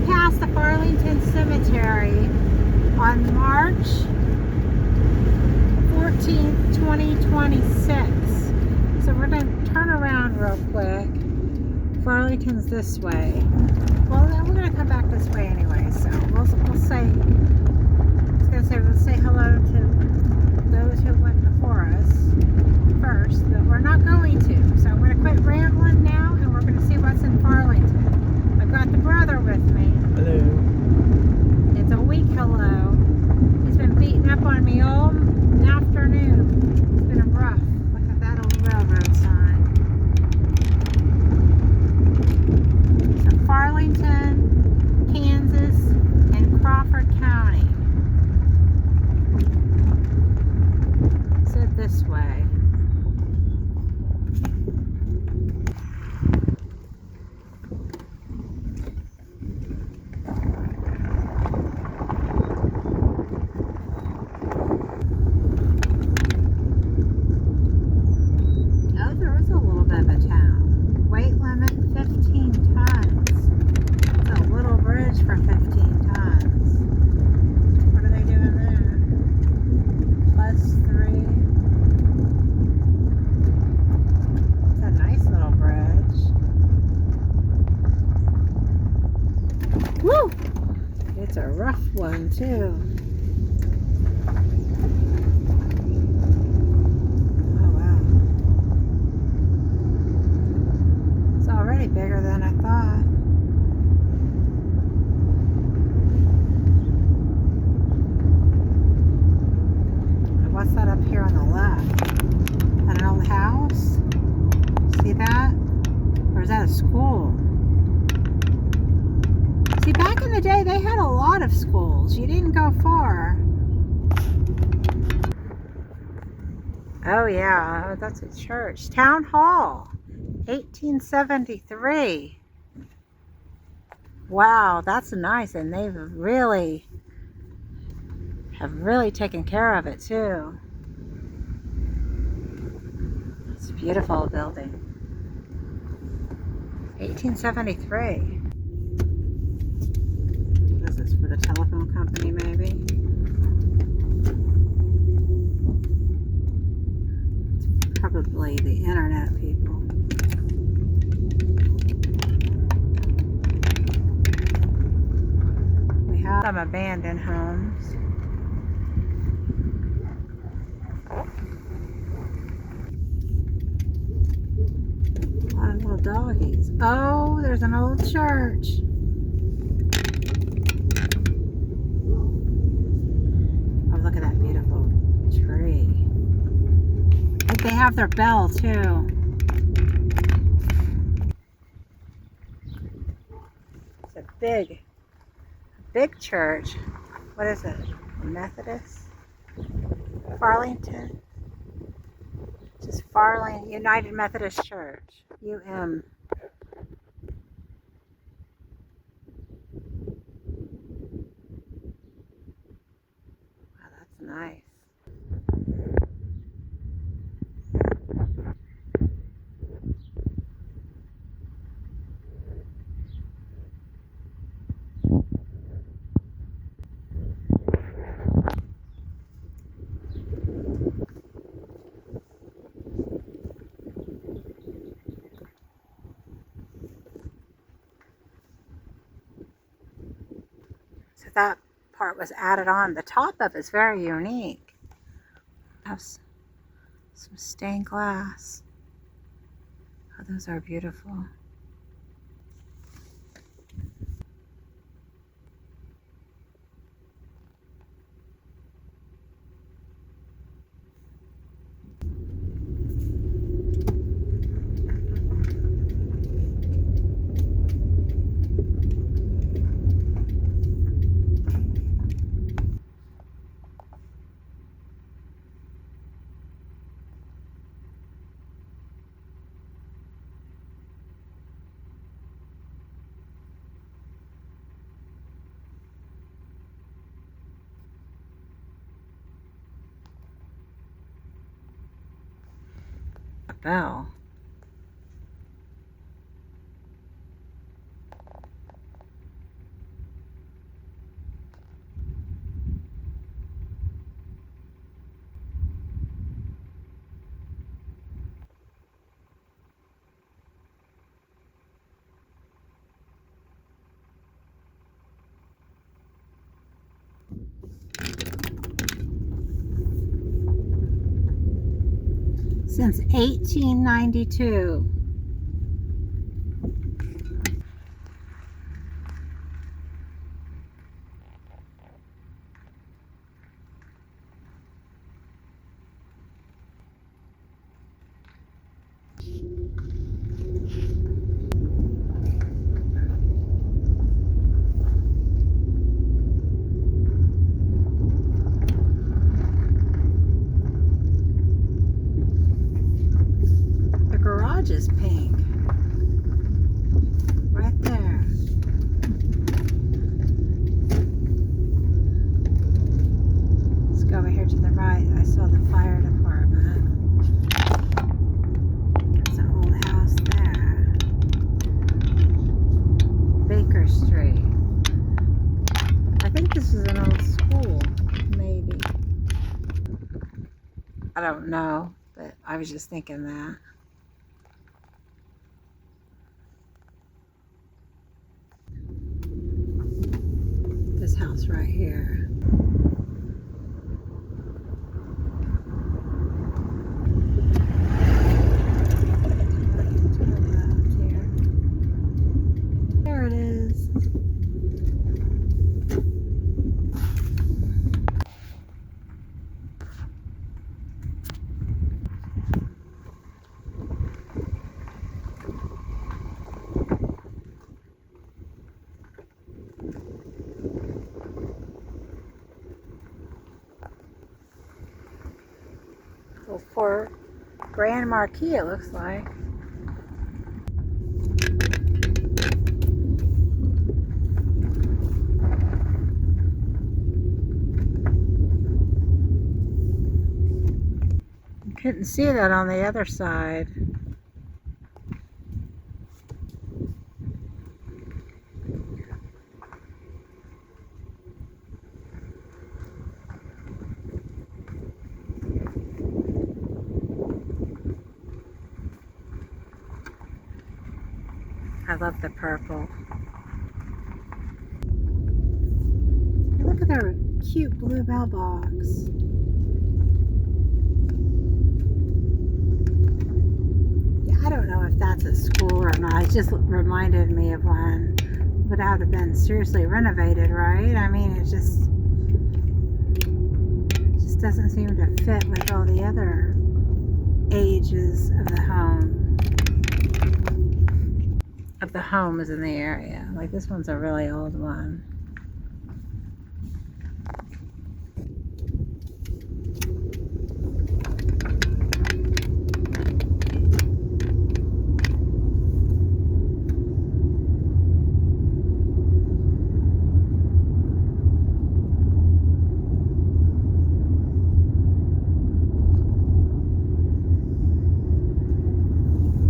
passed the Farlington Cemetery on March 14th, 2026. So we're going to turn around real quick. Farlington's this way. Well, then we're going to come back this way anyway. So we'll say, we'll say hello to those who went before us first, but we're not going to. So I'm going to quit rambling now, and we're going to see what's in Farlington. I've got the brother with me. Hello. It's a weak hello. He's been beating up on me all afternoon. It's been rough. Look at that old railroad sign. So Farlington, Kansas, and Crawford County. Said this way. Woo! It's a rough one too. Oh wow. It's already bigger than I thought. And what's that up here on the left? Is that an old house? See that? Or is that a school? See, back in the day, they had a lot of schools. You didn't go far. Oh, yeah. That's a church. Town Hall. 1873. Wow, that's nice. And they've really taken care of it, too. It's a beautiful building. 1873. This is for the telephone company, maybe. It's probably the internet people. We have some abandoned homes. A lot of little doggies. Oh, there's an old church. Look at that beautiful tree. I think they have their bell too. It's a big church. What is it? Methodist? Farlington? Just Farlington United Methodist Church. UM. Nice. So that part was added on. The top of it is very unique. Have some stained glass. Oh, those are beautiful. A bell. since 1892. The garage is pink. Right there. Let's go over here to the right. I saw the fire department. There's an old house there. Baker Street. I think this is an old school, maybe. I don't know, but I was just thinking that. This house right here. To the left here. There it is. Well, for Grand Marquis, it looks like. Couldn't see that on the other side. I love the purple. Hey, look at their cute blue mailbox. Yeah, I don't know if that's a school or not. It just reminded me of one. Would have been seriously renovated, right? I mean, it just doesn't seem to fit with all the other ages of the home. Of the homes in the area. Like this one's a really old one.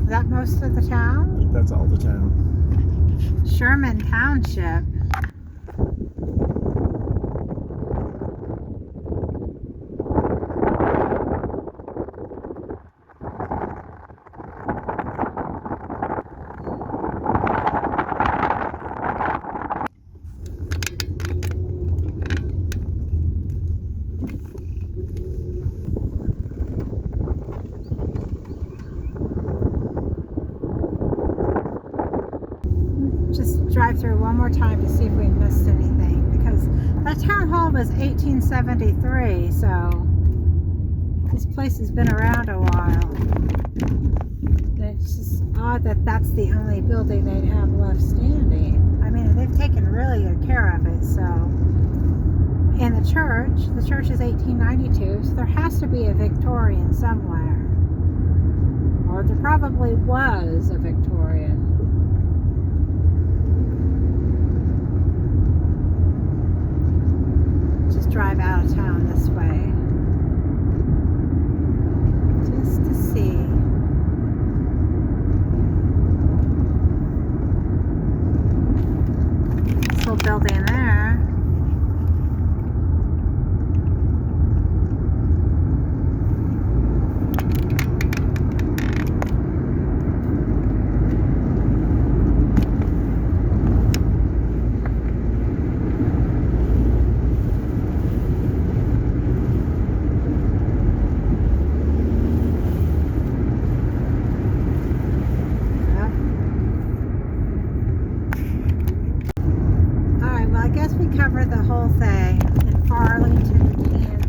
Is that most of the town? I think that's all the town. Sherman Township. Just drive through one more time to see if we missed anything, because that town hall was 1873, so this place has been around a while. And it's just odd that that's the only building they'd have left standing. I mean, they've taken really good care of it, so. And the church is 1892, so there has to be a Victorian somewhere. Or there probably was a Victorian. Just drive out of town this way. Just to see. This little building there. guess we covered the whole thing in Farlington, Kansas.